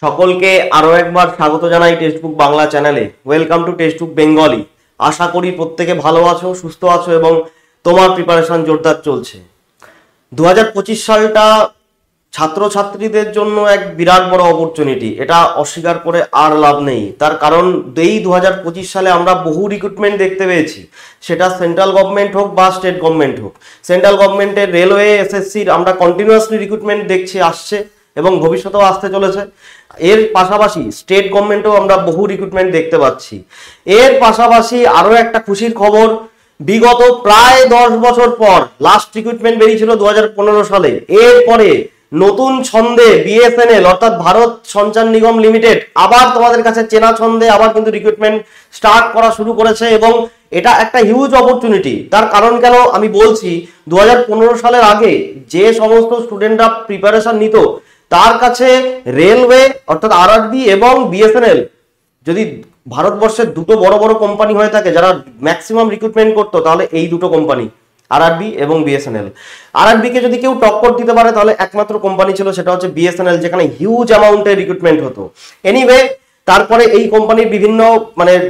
সকলকে আরো একবার স্বাগত জানাই টেক্সটবুক বাংলা চ্যানেলে। Welcome to textbook Bengali. আশা করি প্রত্যেকে ভালো আছো, সুস্থ আছো এবং তোমার প্রিপারেশন জোরদার চলছে। 2025 সালটা ছাত্রছাত্রীদের জন্য এক বিরাট বড় অপরচুনিটি, এটা অস্বীকার করে আর লাভ নেই। তার কারণ এই 2025 সালে আমরা বহু রিক্রুটমেন্ট দেখতে পেয়েছি, সেটা সেন্ট্রাল গভর্নমেন্ট হোক বা স্টেট গভর্নমেন্ট হোক। সেন্ট্রাল গভর্নমেন্টের রেলওয়ে, এসএসসির আমরা কন্টিনিউয়াসলি রিক্রুটমেন্ট দেখছি, আসছে এবং ভবিষ্যতেও আসতে চলেছে। এর পাশাপাশি স্টেট গভর্নমেন্টেও আমরা বহু রিক্রুটমেন্ট দেখতে পাচ্ছি। এর পাশাপাশি আরো একটা খুশির খবর, বিগত প্রায় 10 বছর পর লাস্ট রিক্রুটমেন্ট বেরিয়েছিল 2015 সালে। এরপরে নতুন ছন্দে বিএসএনএল অর্থাৎ ভারত সঞ্চার নিগম লিমিটেড আবার তোমাদের কাছে চেনা ছন্দে আবার কিন্তু রিক্রুটমেন্ট স্টার্ট করা শুরু করেছে এবং এটা একটা হিউজ অপরচুনিটি। তার কারণ কেন আমি বলছি, 2015 সালের আগে যে সমস্ত স্টুডেন্টরা প্রিপারেশন নিত তার কাছে রেলওয়ে অর্থাৎ আরআরবি এবং বিএসএনএল, যদি ভারতবর্ষের দুটো বড় বড় কোম্পানি হয়ে থাকে যারা ম্যাক্সিমাম রিক্রুটমেন্ট করতো, তাহলে এই দুটো কোম্পানি আরআরবি এবং বিএসএনএল। আরআরবি কে যদি কেউ টক্কর দিতে পারে তাহলে একমাত্র কোম্পানি ছিল, সেটা হচ্ছে বিএসএনএল, যেখানে হিউজ অ্যামাউন্টে রিক্রুটমেন্ট হতো। এনিওয়ে, তারপরে এই কোম্পানির বিভিন্ন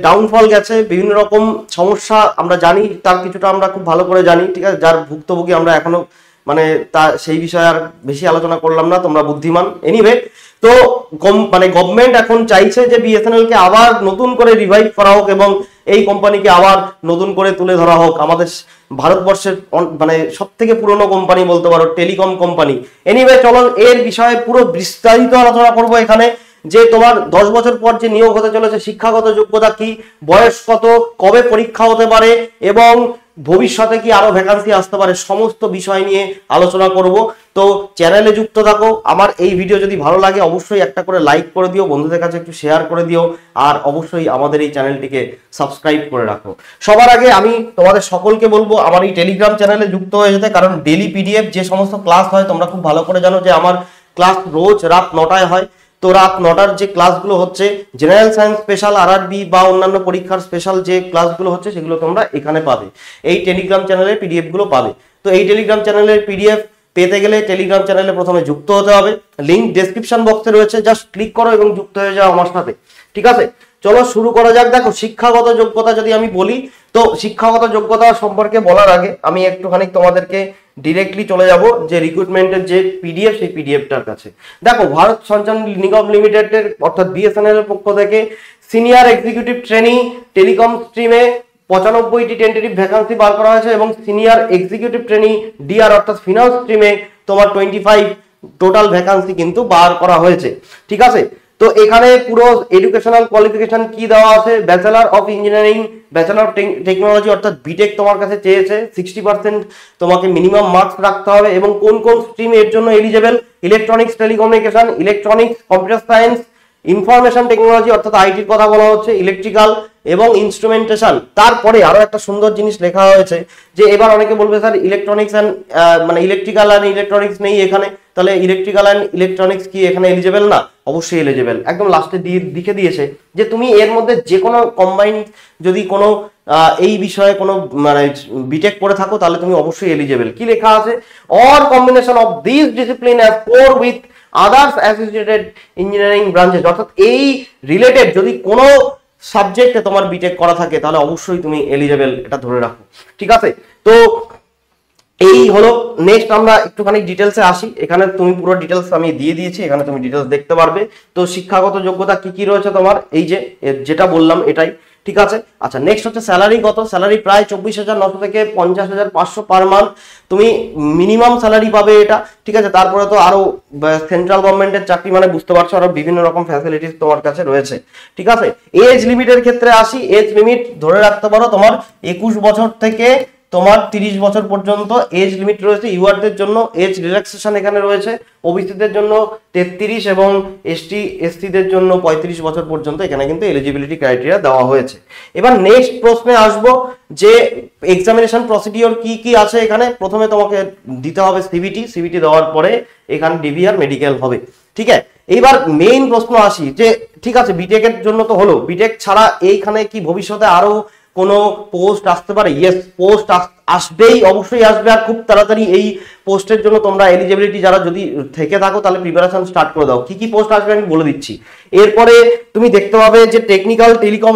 ডাউনফল গেছে, বিভিন্ন রকম সমস্যা আমরা জানি, তার কিছুটা আমরা খুব ভালো করে জানি, ঠিক আছে, যার ভুক্তভোগী আমরা এখনো তা সেই বিষয়ে আর বেশি আলোচনা করলাম না, তোমরা বুদ্ধিমান। এনিওয়ে, তো গভর্নমেন্ট এখন চাইছে যে বিএসএনএল কে আবার নতুন করে রিভাইভ করা হোক এবং এই কোম্পানিকে আবার নতুন করে তুলে ধরা হোক। আমাদের ভারতবর্ষের সব থেকে পুরনো কোম্পানি বলতে পারো, টেলিকম কোম্পানি। এনিওয়ে, চলো এর বিষয়ে পুরো বিস্তারিত আলোচনা করবো এখানে, যে তোমার 10 বছর পর যে নিয়োগ হতে চলেছে, শিক্ষাগত যোগ্যতা কি, বয়স কত, কবে পরীক্ষা হতে পারে এবং ভবিষ্যতে কি আরো ভ্যাকান্সি আসতে পারে, সমস্ত বিষয় নিয়ে আলোচনা করব। তো চ্যানেলে যুক্ত থাকো। আমার এই ভিডিও যদি ভালো লাগে অবশ্যই একটা করে লাইক করে দিও, বন্ধুদের কাছে একটু শেয়ার করে দিও, আর অবশ্যই আমাদের এই চ্যানেলটিকে সাবস্ক্রাইব করে রাখো। সবার আগে আমি তোমাদের সকলকে বলবো আমার এই টেলিগ্রাম চ্যানেলে যুক্ত হয়ে যেতে, কারণ ডেলি পিডিএফ যে সমস্ত ক্লাস হয় তোমরা খুব ভালো করে জানো যে আমার ক্লাস রোজ রাত 9টায় হয়। তো রাত 9টার যে ক্লাসগুলো হচ্ছে জেনারেল সায়েন্স স্পেশাল, আরআরবি বা অন্যান্য পরীক্ষার স্পেশাল যে ক্লাসগুলো হচ্ছে সেগুলো তোমরা এখানে পাবে, এই টেলিগ্রাম চ্যানেলের পিডিএফ গুলো পাবে। তো এই টেলিগ্রাম চ্যানেলের পিডিএফ পেতে গেলে টেলিগ্রাম চ্যানেলে প্রথমে যুক্ত হতে হবে। লিংক ডেসক্রিপশন বক্সে রয়েছে, জাস্ট ক্লিক করো এবং যুক্ত হয়ে যাও আমার সাথে, ঠিক আছে। চলো শুরু করা যাক। দেখো, শিক্ষাগত যোগ্যতা যদি আমি বলি, তো শিক্ষাগত যোগ্যতা সম্পর্কে বলার আগে আমি একটুখানি তোমাদেরকে ডিরেক্টলি চলে যাব যে রিক্রুটমেন্টের যে পিডিএফ, সেই পিডিএফটার কাছে। দেখো, ভারত সঞ্চার নিগম লিমিটেডের অর্থাৎ বিএসএনএল এর পক্ষ থেকে সিনিয়র এক্সিকিউটিভ ট্রেনি টেলিকম স্ট্রিমে 95টি টেন্টেটিভ ভ্যাকান্সি বার করা হয়েছে এবং সিনিয়র এক্সিকিউটিভ ট্রেনি ডিআর অর্থাৎ ফিনান্স স্ট্রিমে তোমার 25 টোটাল ভ্যাকান্সি কিন্তু বার করা হয়েছে, ঠিক আছে। তো এখানে পুরো এডুকেশনাল কোয়ালিফিকেশন কি দেওয়া আছে, bachelor of engineering, bachelor of technology অর্থাৎ বিটেক তোমার কাছে চেয়েছে। 60% তোমাকে মিনিমাম মার্কস রাখতে হবে এবং কোন কোন স্ট্রিম এর জন্য eligible, electronics telecommunication, electronics, computer science, information technology অর্থাৎ আইটির কথা বলা হচ্ছে, ইলেকট্রিক্যাল এবং ইনস্ট্রুমেন্টেশন। তারপরে আরো একটা সুন্দর জিনিস লেখা হয়েছে যে এবার অনেকে বলবে sir electronics and electrical and electronics নেই এখানে, তাহলে ইলেকট্রিক্যাল অ্যান্ড ইলেকট্রনিক্স কি এখানে এলিজেবল না? অবশ্যই এলিজেবল। একদম লাস্টে লিখে দিয়েছে যে তুমি এর মধ্যে যে কোনো কম্বাইন্ড যদি কোনো এই বিষয়ে কোনো বিটেক করে থাকো তাহলে তুমি অবশ্যই এলিজেবল। কি লেখা আছে? Or combination of this discipline as core with others associated engineering branches, অর্থাৎ এই রিলেটেড যদি কোনো সাবজেক্টে তোমার বিটেক করা থাকে তাহলে অবশ্যই তুমি এলিজেবল, এটা ধরে রাখো, ঠিক আছে। তো এই হলো। নেক্সট আমরা একটুখানি ডিটেলসে আসি। এখানে তুমি পুরো ডিটেলস আমি দিয়ে দিয়েছি, এখানে তুমি ডিটেলস দেখতে পারবে। তো শিক্ষাগত যোগ্যতা কি কি রয়েছে তোমার, এই যে যেটা বললাম এটাই, ঠিক আছে। আচ্ছা, নেক্সট হচ্ছে স্যালারি। কত স্যালারি? প্রায় 24,900 থেকে 50,500 পার মান্থ তুমি মিনিমাম স্যালারি পাবে এটা, ঠিক আছে। তারপরে তো আরো সেন্ট্রাল গভর্নমেন্টের চাকরি মানে বুঝতে পারছো আরো বিভিন্ন রকম ফ্যাসিলিটিস তোমার কাছে রয়েছে, ঠিক আছে। এজ লিমিটের ক্ষেত্রে আসি। এজ লিমিট ধরে রাখতে পারো তোমার 21 বছর থেকে তোমার 30 বছর পর্যন্ত এজ লিমিট রয়েছে। ইউআরদের জন্য এজ রিল্যাক্সেশন এখানে রয়েছে, ওবিসিদের জন্য 33 এবং এসটিদের জন্য 35 বছর পর্যন্ত এখানে কিন্তু এলিজিবিলিটি ক্রাইটেরিয়া দেওয়া হয়েছে। এবার নেক্সট প্রশ্নে আসবো যে এক্সামিনেশন প্রসিডিওর কি কি আছে এখানে। প্রথমে তোমাকে দিতে হবে সিবিটি দেওয়ার পরে এখানে ডিভিআর মেডিকেল হবে, ঠিক আছে। এইবার মেইন প্রশ্ন আসি যে ঠিক আছে বিটেক এর জন্য তো হলো, বিটেক ছাড়া এইখানে কি ভবিষ্যতে আরো কোনো পোস্ট আসতে পারে? ইয়েস, পোস্ট আসবেই, অবশ্যই আসবে, আর খুব তাড়াতাড়ি এই পোস্টের জন্য তোমরা এলিজিবিলিটি যারা যদি থেকে থাকো তাহলে প্রিপারেশন স্টার্ট করে দাও। কি কি পোস্ট আসবে আমি বলে দিচ্ছি। এরপরে তুমি দেখতে পাবে যে টেকনিক্যাল টেলিকম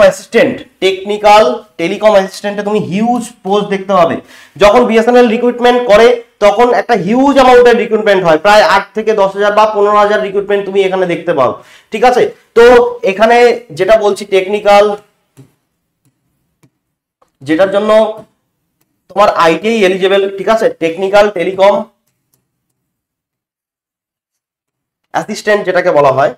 অ্যাসিস্ট্যান্টে তুমি হিউজ পোস্ট দেখতে পাবে। যখন বিএসএনএল রিক্রুটমেন্ট করে তখন একটা হিউজ অ্যামাউন্টের রিক্রুটমেন্ট হয়, প্রায় 8 থেকে 10,000 বা 15,000 রিক্রুটমেন্ট তুমি এখানে দেখতে পাও। ঠিক আছে, তো এখানে যেটা বলছি টেকনিক্যাল, যেটার জন্য তোমার আইটিআই এলিজিবল, ঠিক আছে, টেকনিক্যাল টেলিকম অ্যাসিস্ট্যান্ট যেটাকে বলা হয়,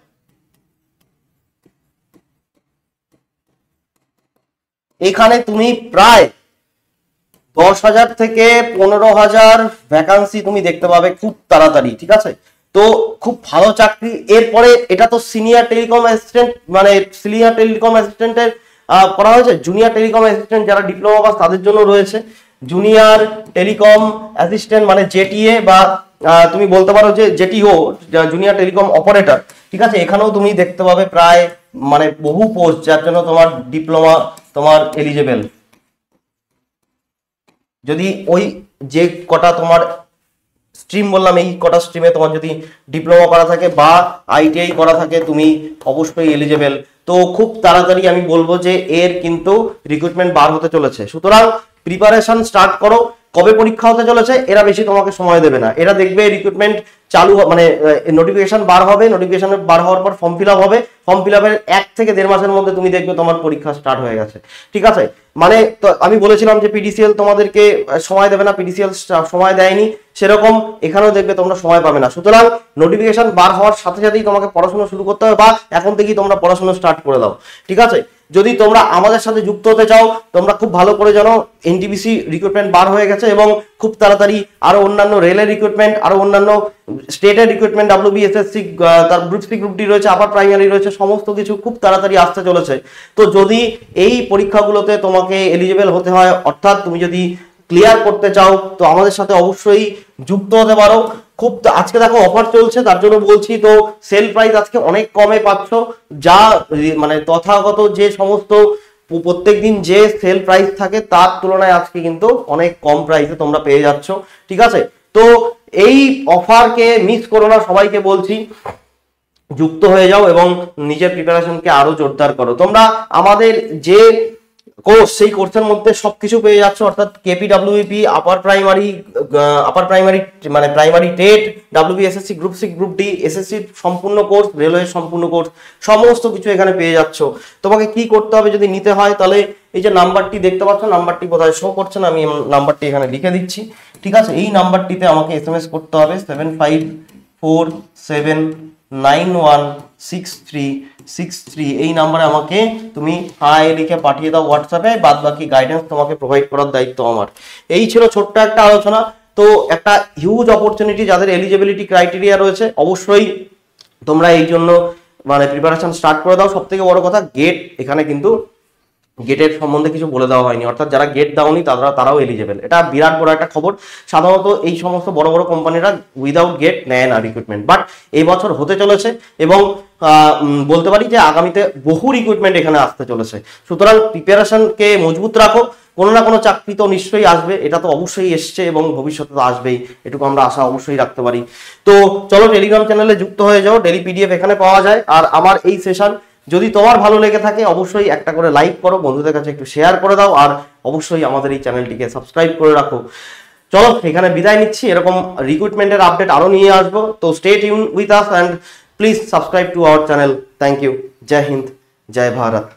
এখানে তুমি প্রায় 10,000 থেকে 15,000 ভ্যাকান্সি তুমি দেখতে পাবে খুব তাড়াতাড়ি। ঠিক আছে, তো খুব ভালো চাকরি। এরপরে এটা তো সিনিয়র টেলিকম অ্যাসিস্ট্যান্ট, মানে সিনিয়র টেলিকম অ্যাসিস্ট্যান্টের করা হয়েছে। জুনিয়র টেলিকম অ্যাসিস্ট্যান্ট যারা ডিপ্লোমা পাস তাদের জন্য রয়েছে জুনিয়র টেলিকম অ্যাসিস্ট্যান্ট, মানে জেটিএ বা তুমি বলতে পারো যে জেটিও, জুনিয়র টেলিকম অপারেটর। ঠিক আছে, এখানেও তুমি দেখতে পাবে প্রায় মানে বহু পোস্ট, যার জন্য তোমার ডিপ্লোমা তোমার এলিজিবল। যদি ওই যে কটা তোমার স্ট্রিম বললাম, এই কটা স্ট্রিমে তোমার যদি ডিপ্লোমা করা থাকে বা আইটিআই করা থাকে তুমি অবশ্যই এলিজিবল। তো খুব তাড়াতাড়ি আমি বলবো যে এর কিন্তু রিক্রুটমেন্ট বার হতে চলেছে, সুতরাং প্রিপারেশন স্টার্ট করো। কবে পরীক্ষা হতে চলেছে এরা বেশি তোমাকে সময় দেবে না, এরা দেখবে রিক্রুটমেন্ট চালু মানে নোটিফিকেশন বার হবে, নোটিফিকেশন বার হওয়ার পর ফর্ম ফিল আপ হবে, ফর্ম ফিল আপের 1 থেকে 1.5 মাসের মধ্যে তুমি দেখবে তোমার পরীক্ষা স্টার্ট হয়ে গেছে। ঠিক আছে, মানে তো আমি বলেছিলাম যে পিডিসিএল তোমাদেরকে সময় দেবে না, পিডিসিএল সময় দেয়নি, সেরকম এখানেও দেখবে তোমরা সময় পাবে না। সুতরাং নোটিফিকেশন বার হওয়ার সাথে সাথেই তোমাকে পড়াশোনা শুরু করতে হবে, বা এখন থেকেই তোমরা পড়াশোনা স্টার্ট করে দাও। ঠিক আছে, যদি তোমরা আমাদের সাথে যুক্ত হতে চাও তোমরা খুব ভালো করে জানো এনটিপিসি রিক্রুটমেন্ট বার হয়ে গেছে, এবং খুব তাড়াতাড়ি আরো অন্যান্য রেলের রিক্রুটমেন্ট, আরো অন্যান্য স্টেটের রিক্রুটমেন্ট, ডাব্লিউবিএসএসসি, তার গ্রুপ সি গ্রুপ ডি রয়েছে, আপার প্রাইমারি রয়েছে, সমস্ত কিছু খুব তাড়াতাড়ি আসতে চলেছে। তো যদি এই পরীক্ষাগুলোতে তোমাকে এলিজিবল হতে হয়, অর্থাৎ তুমি যদি ক্লিয়ার করতে চাও, তো আমাদের সাথে অবশ্যই যুক্ত হতে পারো। খুব আজকে দেখো অফার চলছে, তার জন্য বলছি, তো সেল প্রাইস আজকে অনেক কমে পাচ্ছ, যা মানে তথাগত যে সমস্ত প্রত্যেকদিন যে সেল প্রাইস থাকে তার তুলনায় আজকে কিন্তু অনেক কম প্রাইসে তোমরা পেয়ে যাচ্ছ। ঠিক আছে, তো এই অফারকে মিস করো না, সবাইকে বলছি যুক্ত হয়ে যাও এবং নিজের প্রিপারেশনকে আরো জোরদার করো। তোমরা আমাদের যে কোর্স, সেই কোর্সের মধ্যে সবকিছু পেয়ে যাচ্ছ, অর্থাৎ কেপিডব্লিউপি, আপার প্রাইমারি মানে primary TET, WBSSC, group C group D, SSC সম্পূর্ণ কোর্স, রেলওয়ে সম্পূর্ণ কোর্স, সমস্ত কিছু এখানে পেয়ে যাচ্ছ। তোমাকে কি করতে হবে যদি নিতে হয়, তাহলে এই যে নাম্বারটি দেখতে পাচ্ছ, নাম্বারটি কোথায় শো করছে না, আমি নাম্বারটি এখানে লিখে দিচ্ছি। ঠিক আছে, এই নাম্বারটিতে আমাকে এসএমএস করতে হবে 7547916363, এই নাম্বারে আমাকে তুমি হাই লিখে পাঠিয়ে দাও হোয়াটসঅ্যাপে, বাদ বাকি গাইডেন্স তোমাকে প্রোভাইড করার দায়িত্ব আমার। এই ছিল ছোট্ট একটা আলোচনা। তো একটা হিউজ অপরচুনিটি, যাদের এলিজিবিলিটি ক্রাইটেরিয়া রয়েছে অবশ্যই তোমরা এই জন্য মানে প্রিপারেশন স্টার্ট করে দাও। সব থেকে বড় কথা, গেট এখানে কিন্তু গেটের সম্বন্ধে কিছু বলে দেওয়া হয়নি, অর্থাৎ যারা গেট দাওনি তারাও এলিজেবল। এটা বিরাট বড় একটা খবর। সাধারণত এই সমস্ত বড় বড় কোম্পানিরা উইদাউট গেট নেয় না রিক্রুটমেন্ট, বাট এই বছর হতে চলেছে এবং বলতে পারি যে আগামীতে বহু রিক্রুটমেন্ট এখানে আসতে চলেছে। সুতরাং প্রিপারেশনকে মজবুত রাখো, কোনো না কোনো চাকরি তো নিশ্চয়ই আসবে, এটা তো অবশ্যই এসছে এবং ভবিষ্যতে তো আসবেই, এটুকু আমরা আশা অবশ্যই রাখতে পারি। তো চলো টেলিগ্রাম চ্যানেলে যুক্ত হয়ে যাও, ডেলি পিডিএফ এখানে পাওয়া যায়। আর আমার এই সেশন যদি তোমার ভালো লেগে থাকে অবশ্যই একটা করে লাইক করো, বন্ধুদের কাছে একটু শেয়ার করে দাও, আর অবশ্যই আমাদের এই চ্যানেলটিকে সাবস্ক্রাইব করে রাখো। চলো এখানে বিদায় নিচ্ছি, এরকম রিক্রুটমেন্টের আপডেট আরো নিয়ে আসবো। তো stay tune with us and please subscribe to our channel. Thank you. জয় হিন্দ, জয় ভারত।